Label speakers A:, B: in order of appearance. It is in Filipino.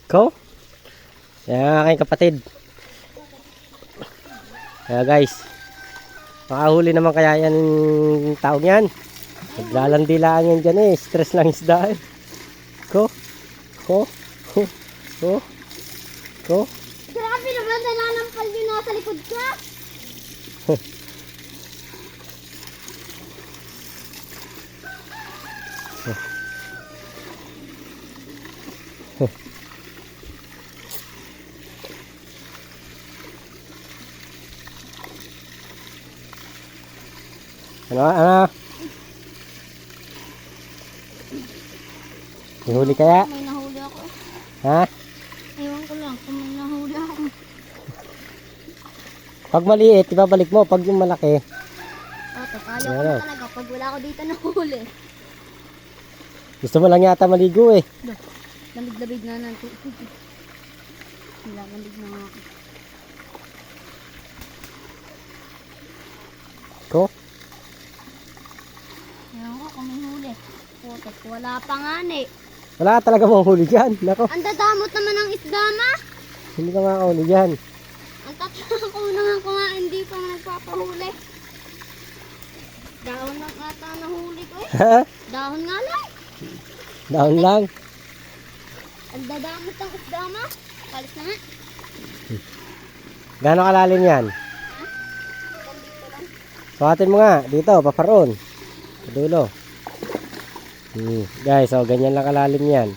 A: Ko? Yan ang aking kapatid. Kaya guys, makahuli naman kaya yan yung taong yan. Naglalandilaan yan dyan eh. Stress lang isda eh. Ko? Ko? Ko? Ko? Ko?
B: Grabe naman, nananampal yun nasa likod ka.
A: Ano? Ano? May huli kaya?
B: May nahuli ako eh.
A: Ha?
B: Ewan ko lang kung may nahuli ako.
A: Pag maliit, ibabalik mo. Pag yung malaki,
B: O, tapalo ko
A: Ano?
B: na talaga pag wala ko dito nahuli.
A: gusto mo lang yata maligo eh.
B: Lamig-lamig na ng tubig. Lamig na nga ako.
A: Ko?
B: Ewan ko kung may huli. Putot, wala pa nga eh.
A: Wala ka talaga mong huli dyan. Nako,
B: Ang dadamot naman ng isda ma.
A: hindi ka makahuli dyan.
B: Ang tatlo naman ko nga hindi pa nagpapahuli. Dahon lang ata nahuli ko eh.
A: Ha?
B: Dahon nga lang.
A: Down lang.
B: Ang dadamot ng isda ma. Palis na nga.
A: Gano'ng kalalim yan?
B: Dito lang.
A: Sukatin mo nga. Dito, paparoon. Sa dulo. Guys, ganyan lang kalalim yan.